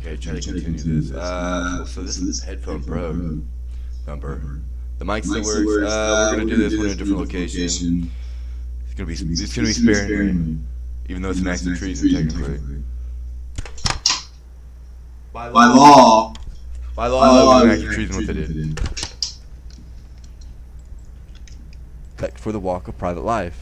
Okay, try to continue this. So this is headphone pro bumper. The mic still works. We're gonna do this one in a different location. It's gonna be sparingly, even though it's an active treason technically. By law, it was an active treason what they did. For the walk of private life.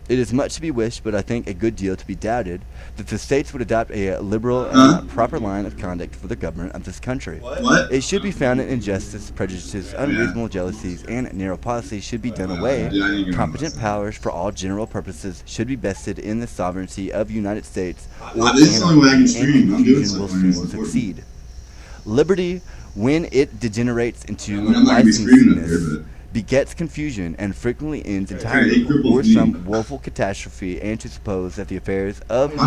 It is much to be wished, but I think a good deal to be doubted, that the states would adopt a liberal and proper line of conduct for the government of this country. What? It should be found that injustice, prejudices, unreasonable jealousies, and narrow policies should be done away. Competent powers for all general purposes should be vested in the sovereignty of the United States, or confusion will soon succeed. Liberty, when it degenerates into licensiness, begets confusion and frequently ends entirely or some woeful catastrophe, and to suppose that the affairs of the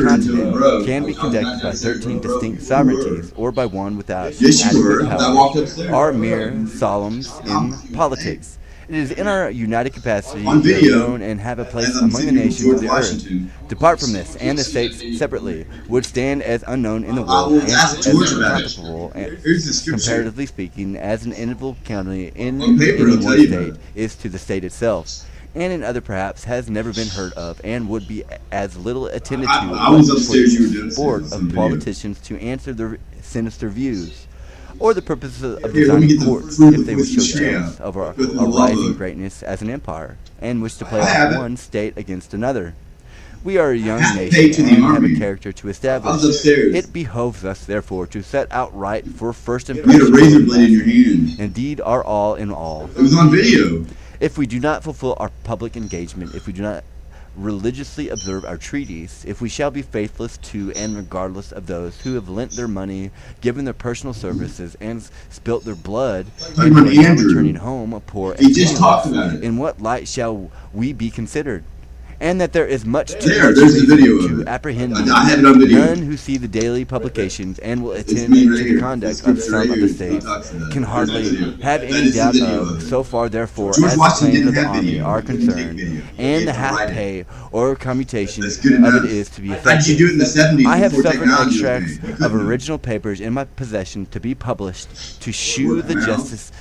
continent can be conducted by 13 distinct sovereignties or by one without adequate power are mere solemns in politics. It is in our united capacity to be known and have a place among the nations of the earth. Depart from this, and the states separately would stand as unknown in the world and as incomparable, comparatively speaking, as an individual county in any one state is to the state itself, and in other perhaps has never been heard of, and would be as little attended to for the sport of politicians to answer their sinister views, or the purposes of designing courts, if they would show chance of a rising greatness as an empire, and wish to play off one state against another. We are a young nation and have a character to establish. It behoves us, therefore, to set out right for first impression. You had a razor blade in your hand. Indeed, our all in all. It was on video. If we do not fulfill our public engagement, if we do not religiously observe our treaties, if we shall be faithless to and regardless of those who have lent their money, given their personal services, and spilt their blood, and who are now returning home poor and penniless, in what light shall we be considered? And that there is much to apprehend none who see the daily publications and will attend to the conduct of some of the states can hardly have any doubt of, so far therefore as the claims of the army are concerned, and the half pay or commutation of it is to be effected. I have suffered extracts of original papers in my possession to be published to shew the justice,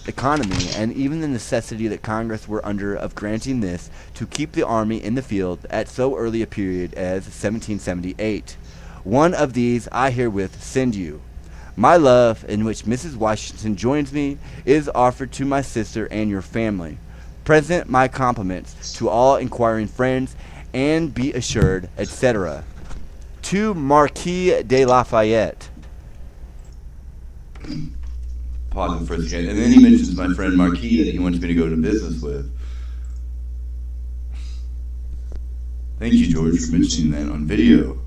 economy, and even the necessity that Congress were under of granting this to keep the army in the field at so early a period as 1778. One of these I herewith send you. My love, in which Mrs. Washington joins me, is offered to my sister and your family. Present my compliments to all inquiring friends, and be assured, etc. To Marquis de Lafayette. Pause for a second, and then he mentions my friend Marquis that he wants me to go into business with. Thank you, George, for mentioning that on video.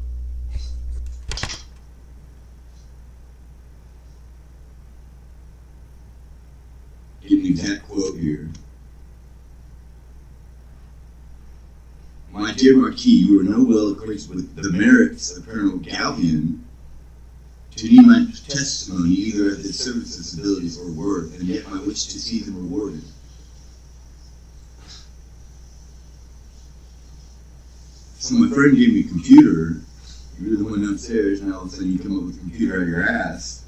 Get an exact quote here. My dear Marquis, you are no well acquainted with the merits of Colonel Galvian to need my testimony either of his services, abilities, or worth, and yet my wish to see them rewarded. So my friend gave me a computer. You really went upstairs, and all of a sudden you come up with a computer out of your ass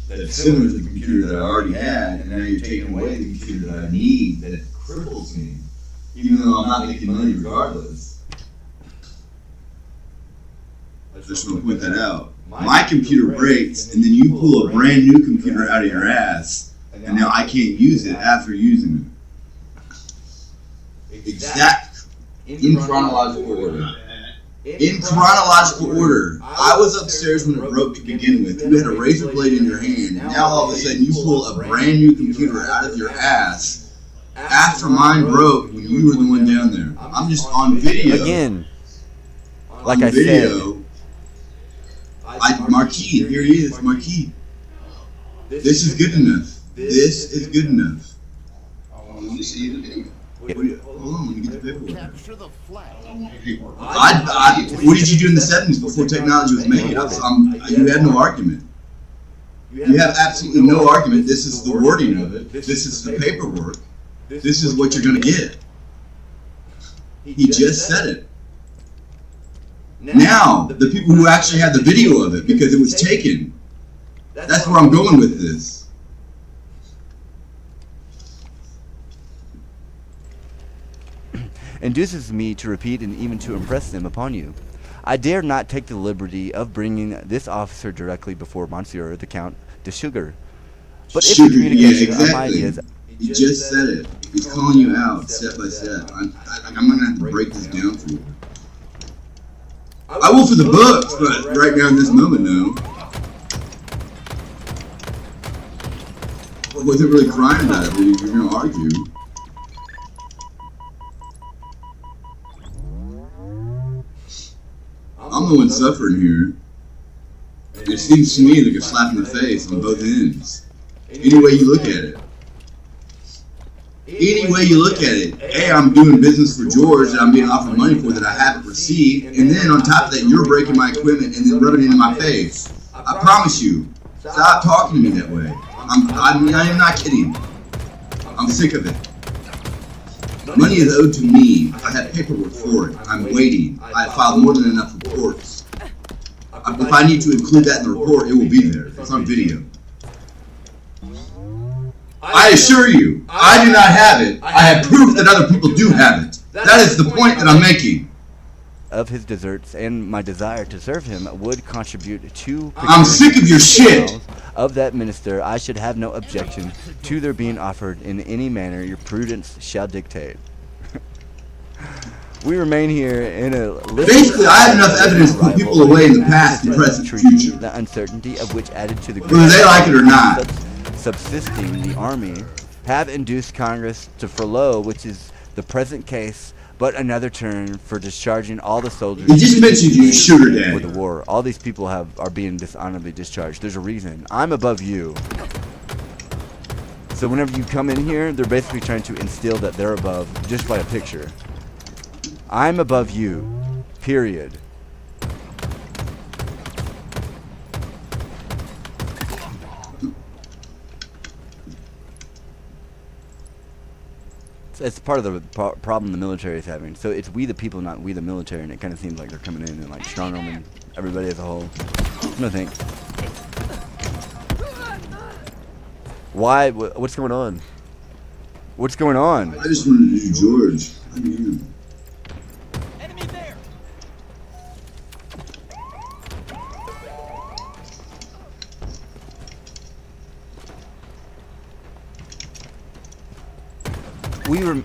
that is similar to the computer that I already had, and now you're taking away the computer that I need, that cripples me, even though I'm not making money regardless. I just want to point that out. My computer breaks, and then you pull a brand new computer out of your ass, and now I can't use it after using it. Exact, in chronological order. In chronological order. I was upstairs when it broke to begin with. You had a razor blade in your hand, and now all of a sudden you pull a brand new computer out of your ass after mine broke when you were the one down there. I'm just on video. Again, like I said. Marquis, here he is, Marquis. This is good enough. This is good enough. I want to see the video. Hold on, let me get the paperwork. Capture the flag. What did you do in the 70s before technology was made? You had no argument. You have absolutely no argument. This is the wording of it. This is the paperwork. This is what you're going to get. He just said it. Now, the people who actually had the video of it, because it was taken. That's where I'm going with this. Induces me to repeat and even to impress them upon you. I dare not take the liberty of bringing this officer directly before Monsieur the Count de Sugar. But if the communication of my ideas... He just said it. He's calling you out step by step. I'm going to have to break this down for you. I will for the books, but right now in this moment, no. I wasn't really crying about it, but you're going to argue. I'm the one suffering here. And it seems to me like a slap in the face on both ends. Any way you look at it. Any way you look at it. A, I'm doing business for George that I'm being offered money for that I haven't received. And then on top of that, you're breaking my equipment and then rubbing it in my face. I promise you. Stop talking to me that way. I am not kidding. I'm sick of it. Money is owed to me. I have paperwork for it. I'm waiting. I have filed more than enough reports. If I need to include that in the report, it will be there. It's on video. I assure you, I do not have it. I have proof that other people do have it. That is the point that I'm making. Of his deserts and my desire to serve him would contribute to... I'm sick of your shit! Of that minister, I should have no objection to their being offered in any manner your prudence shall dictate. We remain here in a... Basically, I have enough evidence to put people away in the past and present and future. The uncertainty of which added to the... Whether they like it or not. Subsisting, the army have induced Congress to furlough, which is the present case, but another turn for discharging all the soldiers. He just mentioned you, sugar daddy. For the war. All these people are being dishonorably discharged. There's a reason. I'm above you. So whenever you come in here, they're basically trying to instill that they're above just by a picture. I'm above you. Period. It's part of the problem the military is having. So it's we the people, not we the military, and it kind of seems like they're coming in and like strong-arming everybody as a whole. No thanks. Why? What's going on? What's going on? I just wanted to do George. I mean, Enemy there. We were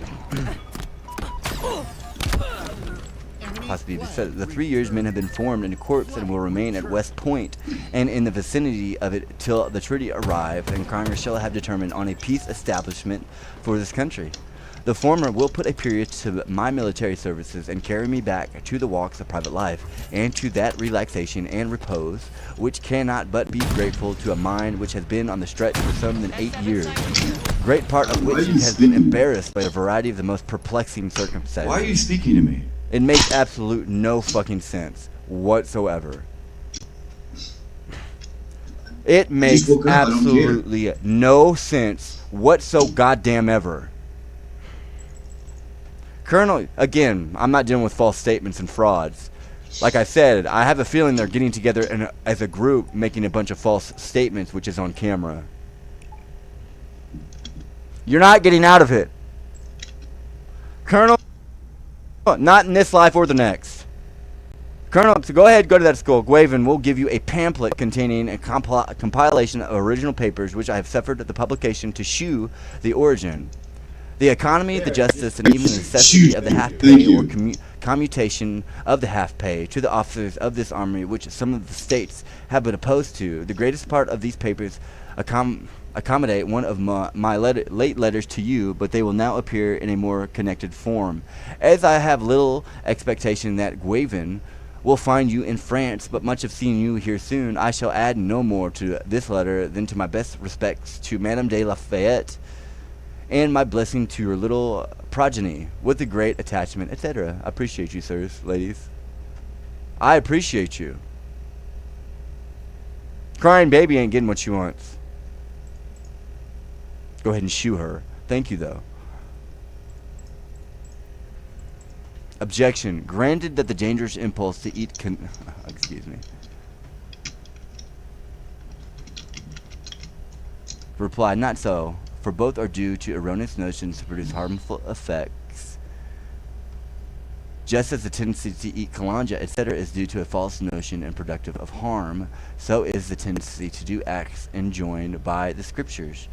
possibly the 3 years men have been formed in a corps and will remain at West Point and in the vicinity of it till the treaty arrive and Congress shall have determined on a peace establishment for this country. The former will put a period to my military services and carry me back to the walks of private life and to that relaxation and repose which cannot but be grateful to a mind which has been on the stretch for some than 8 years, great part of which has been embarrassed by a variety of the most perplexing circumstances. Why are you speaking to me? It makes absolute no fucking sense whatsoever. It makes absolutely no sense whatso goddamn ever. Colonel, again, I'm not dealing with false statements and frauds. Like I said, I have a feeling they're getting together as a group making a bunch of false statements, which is on camera. You're not getting out of it. Colonel, not in this life or the next. Colonel, so go ahead, go to that school. Guaven will give you a pamphlet containing a compilation of original papers which I have suffered the publication to shew the origin, the economy, the justice, and even the necessity of the half-pay or commutation of the half-pay to the officers of this army, which some of the states have been opposed to. The greatest part of these papers accommodate one of my late letters to you, but they will now appear in a more connected form. As I have little expectation that Guaven will find you in France, but much of seeing you here soon, I shall add no more to this letter than to my best respects to Madame de Lafayette, and my blessing to your little progeny, with a great attachment, etc. I appreciate you, sirs, ladies. I appreciate you. Crying baby ain't getting what she wants. Go ahead and shoo her. Thank you, though. Objection. Granted that the dangerous impulse to eat excuse me. Reply, not so, for both are due to erroneous notions to produce harmful effects. Just as the tendency to eat kalanja, etc., is due to a false notion and productive of harm, so is the tendency to do acts enjoined by the scriptures.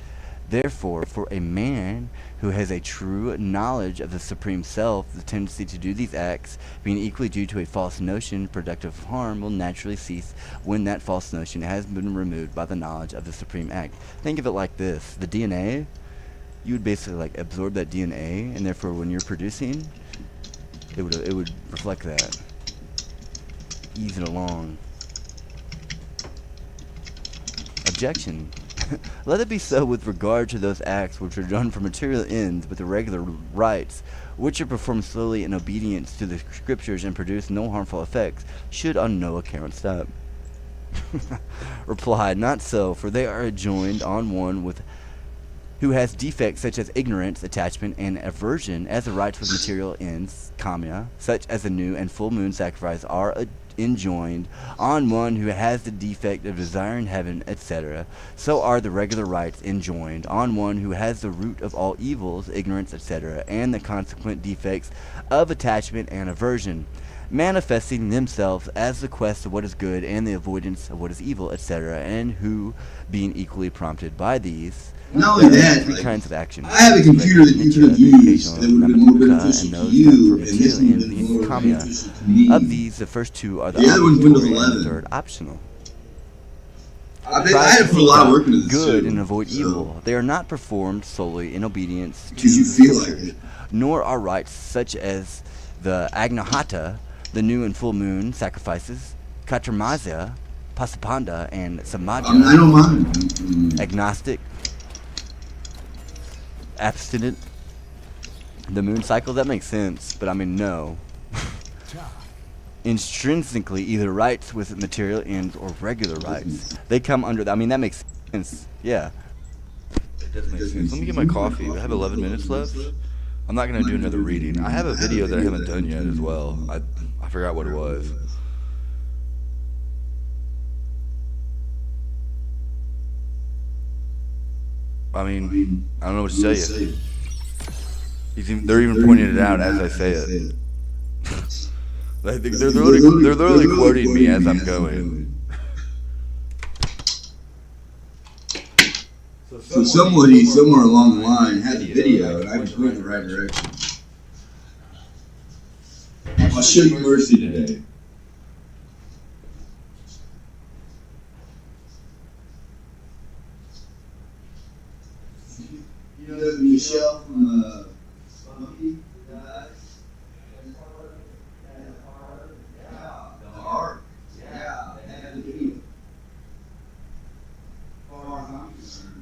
Therefore, for a man who has a true knowledge of the Supreme Self, the tendency to do these acts, being equally due to a false notion productive of harm, will naturally cease when that false notion has been removed by the knowledge of the Supreme Act. Think of it like this. The DNA, you would basically like absorb that DNA, and therefore when you're producing, it would reflect that. Ease it along. Objection. Let it be so with regard to those acts which are done for material ends, but the regular rites, which are performed slowly in obedience to the scriptures and produce no harmful effects, should on no account stop. Reply, not so, for they are adjoined on one with who has defects such as ignorance, attachment, and aversion, as the rites with material ends, kamya, such as the new and full moon sacrifice, are enjoined on one who has the defect of desiring heaven, etc. So are the regular rites enjoined on one who has the root of all evils, ignorance, etc., and the consequent defects of attachment and aversion, manifesting themselves as the quest of what is good and the avoidance of what is evil, etc., and who, being equally prompted by these, not only that, three kinds of action. I have a computer that you could have used that would have been more beneficial to you, and this would have been more beneficial to me. Of these, the first two are the other one's Windows obligatory and 11. the third optional. I had to put a lot of work into this good too, and avoid so. evil. They are not performed solely in obedience to Because you feel like scriptures, it. nor are rites such as the Agnahata, the new and full moon sacrifices, Katarmazya, Pasapanda, and Samaja, I don't mind. agnostic, abstinent, the moon cycle. That makes sense, but I mean, no. Intrinsically, either rites with material ends or regular rites, they come under. I mean, that makes sense. Yeah. It does make sense. Let me get my coffee. I have 11 minutes left. I'm not going to do another reading. I have a video that I haven't done yet as well. I forgot what it was. I mean, I don't know what to tell you. They're even pointing it out as I say it. I think they're literally quoting me as I'm going. So somebody somewhere along the line had the video, and I was going in the right direction. I'll show you mercy today. You know Michelle from Spunky? Yeah, the Ark. Yeah, they had the video. As far as I'm concerned.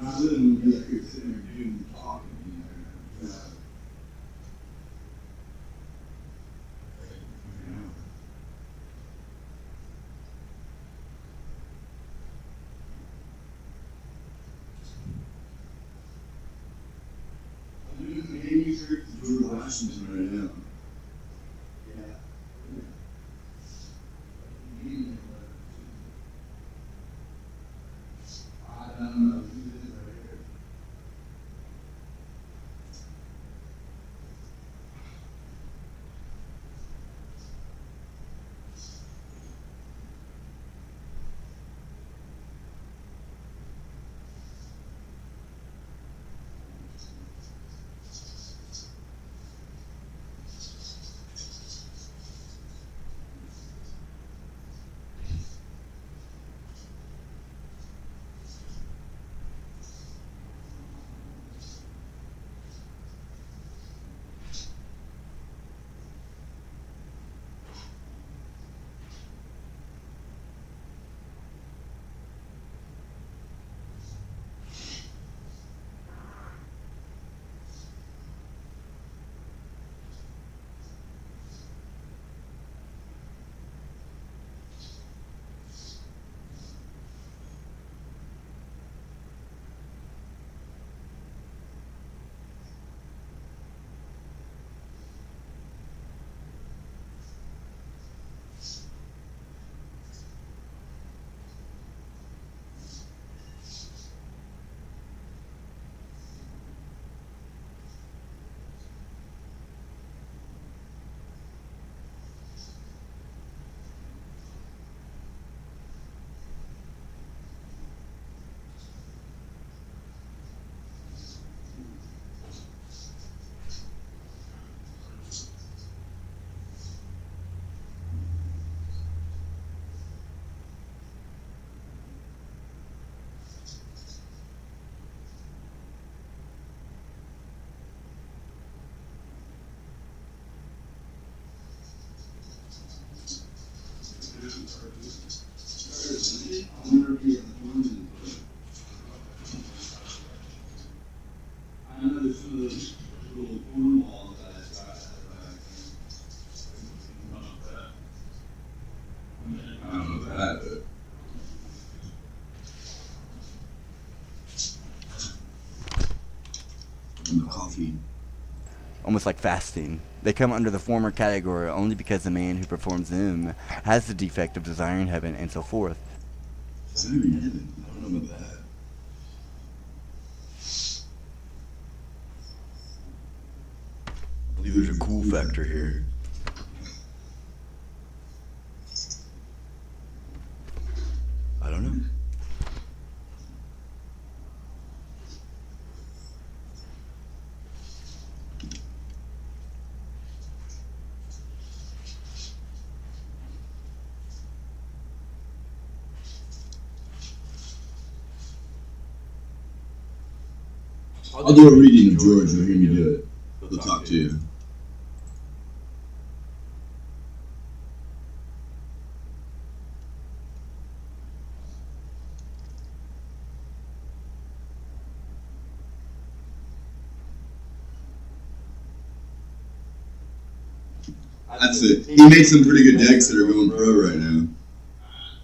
Rather than be like you're sitting there doing talking, you know. I'm doing the manuscript to George Washington right now. Yeah. I don't know. I know there's some of those little cornballs that I got I don't know that, but and the coffee. Almost like fasting. They come under the former category only because the man who performs them has the defect of desiring heaven and so forth. It's not even heaven. I don't know about that. I believe there's a cool factor here. I don't know. I'll do a reading of George. You'll hear me do it. He'll talk to you. That's it. He made some pretty good decks that are going pro right now.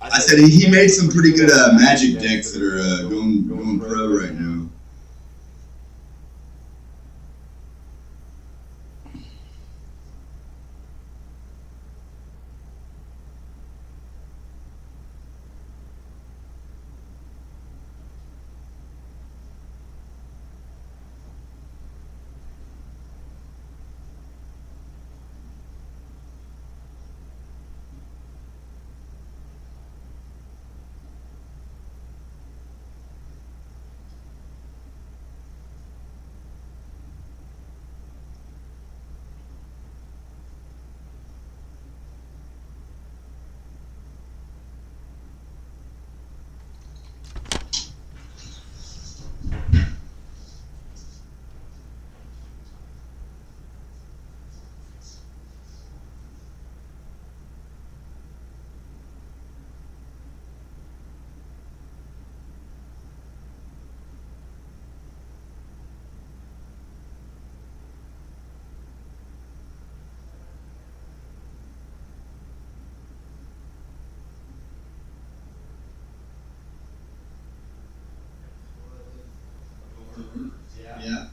I said he made some pretty good magic decks that are going pro right now. Yeah.